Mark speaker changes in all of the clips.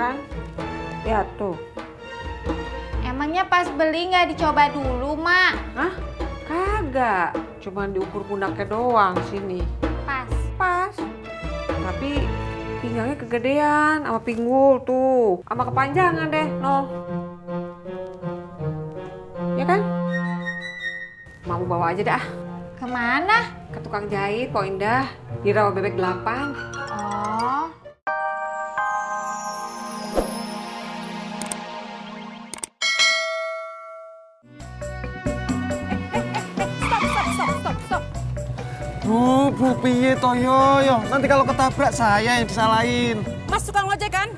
Speaker 1: kan? Ya tuh.
Speaker 2: Emangnya pas beli nggak dicoba dulu, Mak?
Speaker 1: Hah? Kagak. Cuman diukur pundaknya doang sini.
Speaker 2: Pas.
Speaker 1: Pas. Tapi pinggangnya kegedean sama pinggul tuh. Sama kepanjangan deh, noh. Ya kan? Mau bawa aja dah.
Speaker 2: Kemana?
Speaker 1: Ke tukang jahit, Po Indah. Di Rawa Bebek 8.
Speaker 2: Oh.
Speaker 3: Stop. Bu, piye toyo, nanti kalau ketabrak saya yang disalahin.
Speaker 4: Mas suka ngojek kan?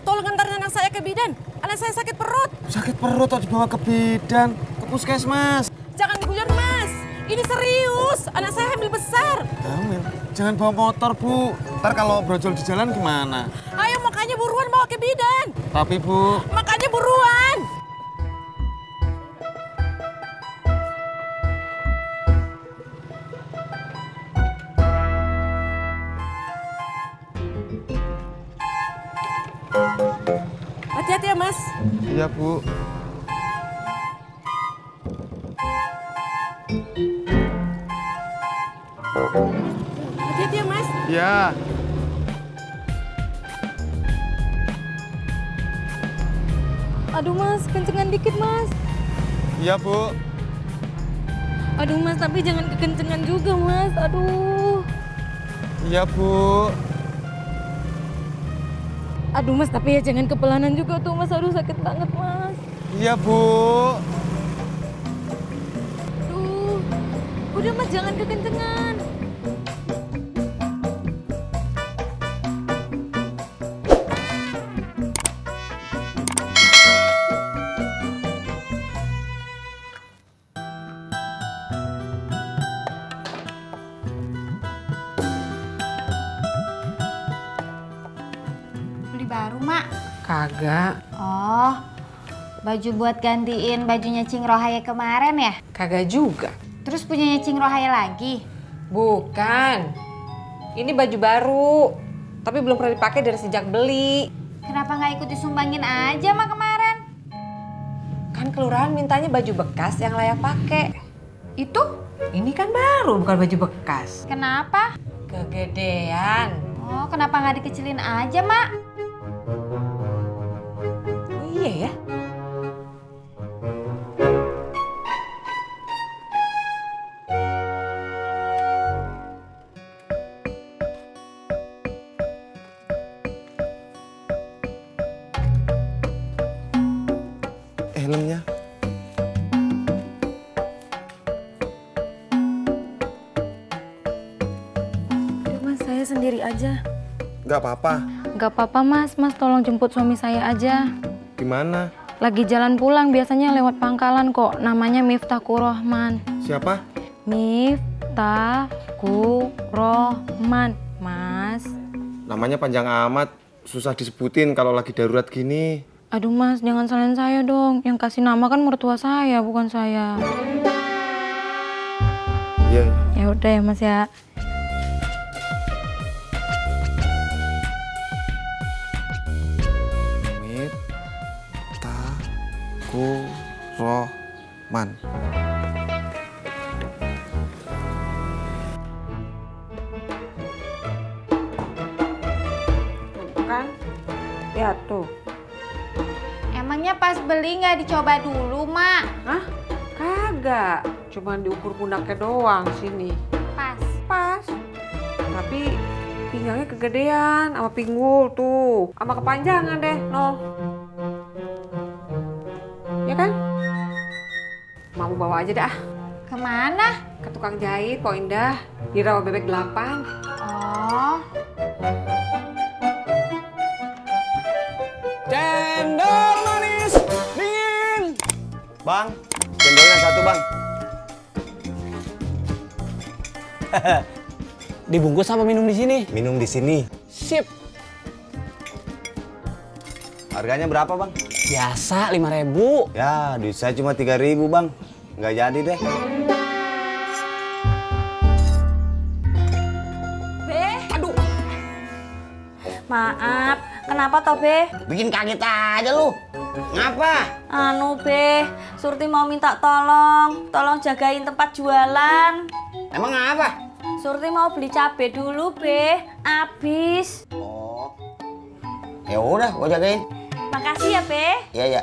Speaker 4: Tolong antarin anak saya ke bidan. Anak saya sakit perut.
Speaker 3: Sakit perut atau dibawa ke bidan, ke puskesmas.
Speaker 4: Jangan diguyon, Mas. Ini serius. Anak saya hamil besar.
Speaker 3: Hamil? Jangan bawa motor, Bu. Ntar kalau brojol di jalan gimana?
Speaker 4: Ayo makanya buruan bawa ke bidan.
Speaker 3: Tapi, Bu...
Speaker 4: Makanya buruan. Hati-hati ya, Mas.
Speaker 3: Iya, Bu.
Speaker 4: Hati-hati ya, Mas.
Speaker 3: Iya.
Speaker 5: Aduh Mas, kencengan dikit Mas.
Speaker 3: Iya, Bu.
Speaker 5: Aduh Mas, tapi jangan kekencengan juga Mas. Aduh.
Speaker 3: Iya, Bu.
Speaker 5: Aduh Mas, tapi ya jangan kepelanan juga tuh Mas. Aduh sakit banget Mas.
Speaker 3: Iya, Bu.
Speaker 5: Aduh. Udah Mas, jangan kekencengan.
Speaker 2: Beli baru, Mak?
Speaker 1: Kagak.
Speaker 2: Oh, baju buat gantiin bajunya Cing Rohaya kemarin ya?
Speaker 1: Kagak juga.
Speaker 2: Terus punyanya Cing Rohaya lagi?
Speaker 1: Bukan. Ini baju baru. Tapi belum pernah dipakai dari sejak beli.
Speaker 2: Kenapa nggak ikut disumbangin aja, Mak, kemarin?
Speaker 1: Kan kelurahan mintanya baju bekas yang layak pakai.
Speaker 2: Itu?
Speaker 1: Ini kan baru, bukan baju bekas.
Speaker 2: Kenapa?
Speaker 1: Kegedean.
Speaker 2: Oh, kenapa nggak dikecilin aja, Mak?
Speaker 1: Iya ya.
Speaker 3: Helmnya.
Speaker 5: Aduh Mas, saya sendiri aja.
Speaker 3: Nggak apa-apa.
Speaker 5: Gak apa-apa Mas, Mas tolong jemput suami saya aja.
Speaker 3: Gimana?
Speaker 5: Lagi jalan pulang, biasanya lewat pangkalan kok. Namanya Miftahkur Rahman.
Speaker 3: Siapa?
Speaker 5: Miftahkur Rahman, Mas.
Speaker 3: Namanya panjang amat. Susah disebutin kalau lagi darurat gini.
Speaker 5: Aduh Mas, jangan salahin saya dong. Yang kasih nama kan mertua saya, bukan saya.
Speaker 3: Iya.
Speaker 5: Ya udah ya Mas ya.
Speaker 3: Miftahkur Rahman.
Speaker 1: Tuh kan? Ya tuh.
Speaker 2: Emangnya pas beli nggak dicoba dulu, Mak?
Speaker 1: Hah? Kagak. Cuman diukur pundaknya doang sini.
Speaker 2: Pas.
Speaker 1: Pas. Tapi pinggangnya kegedean sama pinggul tuh. Sama kepanjangan deh, noh. Ya kan? Mau bawa aja dah.
Speaker 2: Kemana?
Speaker 1: Ke tukang jahit, Po Indah. Di Rawa Bebek 8.
Speaker 2: Oh.
Speaker 3: Cendol manis dingin. Bang, cendolnya satu, Bang.
Speaker 6: Dibungkus apa minum di sini?
Speaker 3: Minum di sini.
Speaker 6: Sip.
Speaker 3: Harganya berapa, Bang?
Speaker 6: Biasa 5.000.
Speaker 3: Ya, duit saya cuma 3.000, Bang. Nggak jadi deh.
Speaker 4: Maaf,
Speaker 2: Kenapa toh, Be?
Speaker 7: Bikin kaget aja lu. Ngapa?
Speaker 2: Anu, Be, Surti mau minta tolong jagain tempat jualan.
Speaker 7: Emang apa?
Speaker 2: Surti mau beli cabai dulu, Be. Habis.
Speaker 7: Oh. Ya udah, gua jagain.
Speaker 2: Makasih ya, Be.
Speaker 7: Iya, ya.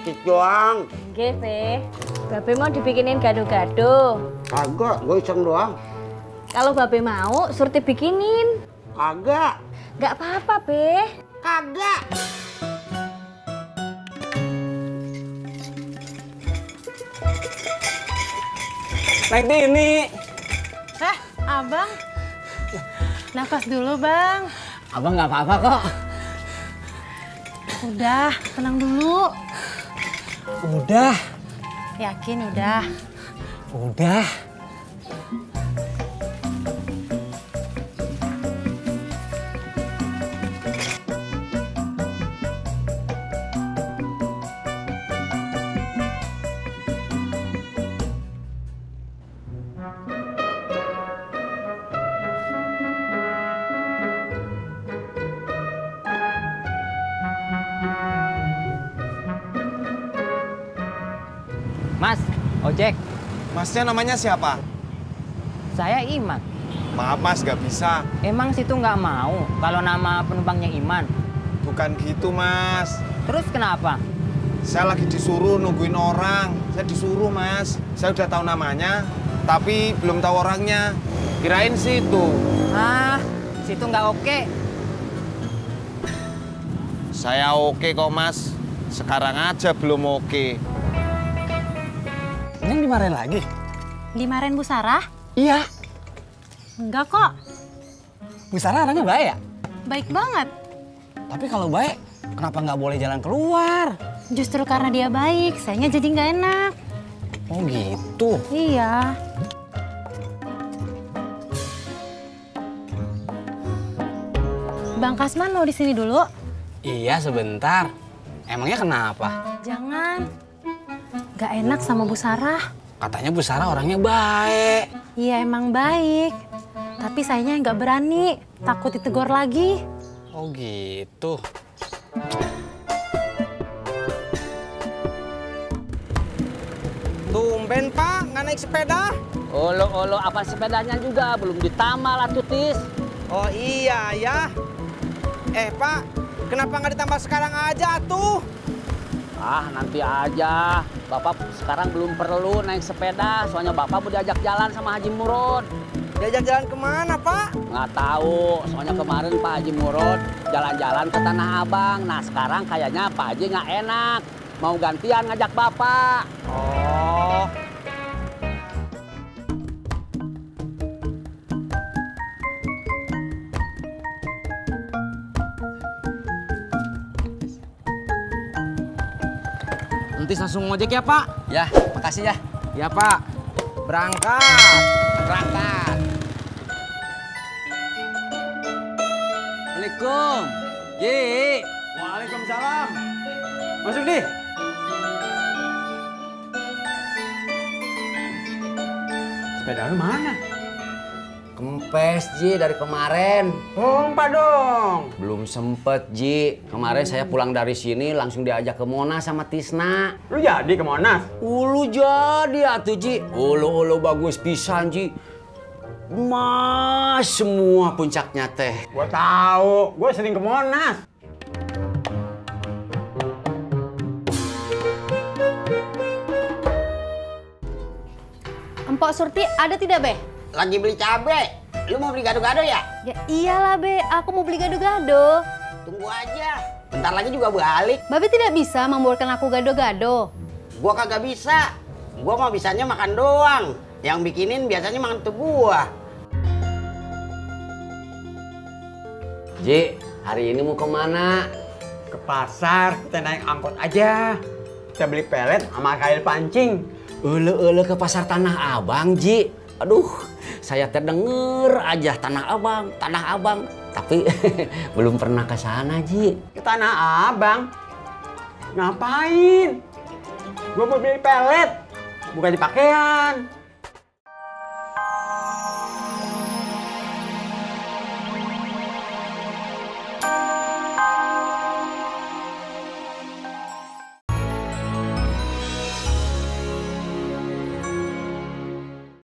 Speaker 7: Dikit doang.
Speaker 2: Nggih, Be. Babe mau dibikinin gado-gado.
Speaker 7: Kagak, gue iseng doang.
Speaker 2: Kalau Babe mau, Surti bikinin.
Speaker 7: Kagak.
Speaker 2: Nggak apa-apa, Be.
Speaker 7: Kagak.
Speaker 6: Naik ini.
Speaker 4: Abang. Nafas dulu, Bang.
Speaker 6: Abang nggak apa-apa kok.
Speaker 4: Udah, tenang dulu.
Speaker 6: Udah.
Speaker 4: Yakin udah?
Speaker 6: Udah.
Speaker 8: Mas, ojek.
Speaker 3: Masnya namanya siapa?
Speaker 8: Saya Iman.
Speaker 3: Maaf mas, gak bisa.
Speaker 8: Emang situ nggak mau kalau nama penumpangnya Iman?
Speaker 3: Bukan gitu mas.
Speaker 8: Terus kenapa?
Speaker 3: Saya lagi disuruh nungguin orang. Saya disuruh mas. Saya udah tahu namanya, tapi belum tahu orangnya. Kirain situ.
Speaker 8: Ah, situ nggak oke.
Speaker 3: Saya oke kok mas. Sekarang aja belum oke.
Speaker 6: Neng dimarahin lagi?
Speaker 4: Dimarahin Bu Sarah?
Speaker 6: Iya.
Speaker 4: Enggak kok.
Speaker 6: Bu Sarah orangnya baik ya?
Speaker 4: Baik banget.
Speaker 6: Tapi kalau baik, kenapa nggak boleh jalan keluar?
Speaker 4: Justru karena dia baik, sayanya jadi nggak enak.
Speaker 6: Oh gitu.
Speaker 4: Iya. Bang Kasman mau di sini dulu?
Speaker 6: Iya sebentar. Emangnya kenapa?
Speaker 4: Jangan. Nggak enak sama Bu Sarah.
Speaker 6: Katanya Bu Sarah orangnya baik.
Speaker 4: Iya emang baik. Tapi sayanya nggak berani. Takut ditegur lagi.
Speaker 6: Oh gitu.
Speaker 3: Tumben pak, nggak naik sepeda?
Speaker 9: Olo apa sepedanya juga belum ditamal atuh Tis.
Speaker 3: Oh iya ya. Pak, kenapa nggak ditambah sekarang aja tuh?
Speaker 9: Ah nanti aja. Bapak sekarang belum perlu naik sepeda. Soalnya Bapak mau diajak jalan sama Haji Murod.
Speaker 3: Diajak jalan kemana pak?
Speaker 9: Nggak tahu. Soalnya kemarin Pak Haji Murod jalan-jalan ke Tanah Abang. Nah sekarang kayaknya Pak Haji nggak enak. Mau gantian ngajak Bapak.
Speaker 3: Oh.
Speaker 9: Nanti langsung ngojek ya Pak.
Speaker 6: Ya, makasih ya.
Speaker 9: Ya Pak.
Speaker 3: Berangkat.
Speaker 9: Berangkat. Assalamualaikum. Ji.
Speaker 3: Waalaikumsalam. Masuk di.
Speaker 9: Sepeda lu mana? Kempes Ji dari kemarin.
Speaker 3: Pompa dong.
Speaker 9: Belum sempet Ji. Kemarin saya pulang dari sini langsung diajak ke Monas sama Tisna.
Speaker 3: Lu jadi ke Monas?
Speaker 9: Ulu jadi atuh Ji. Ulu bagus pisan Ji. Mas semua puncaknya teh.
Speaker 3: Gua tahu, gua sering ke Monas.
Speaker 2: Empok Surti ada tidak, Be?
Speaker 7: Lagi beli cabe. Lu mau beli gado-gado ya?
Speaker 2: Ya iyalah, Be. Aku mau beli gado-gado.
Speaker 7: Tunggu aja. Bentar lagi juga balik.
Speaker 2: Babe tidak bisa membuatkan aku gado-gado.
Speaker 7: Gua kagak bisa. Gua mah bisanya makan doang. Yang bikinin biasanya makan tuh gua.
Speaker 9: Ji, hari ini mau kemana?
Speaker 3: Ke pasar, kita naik angkot aja. Kita beli pelet sama kail pancing.
Speaker 9: Ulu ke pasar Tanah Abang Ji. Aduh, saya terdenger aja Tanah Abang. Tapi belum pernah ke sana, Ji.
Speaker 7: Ke Tanah Abang? Ngapain? Gua mau beli pelet, bukan di pakaian.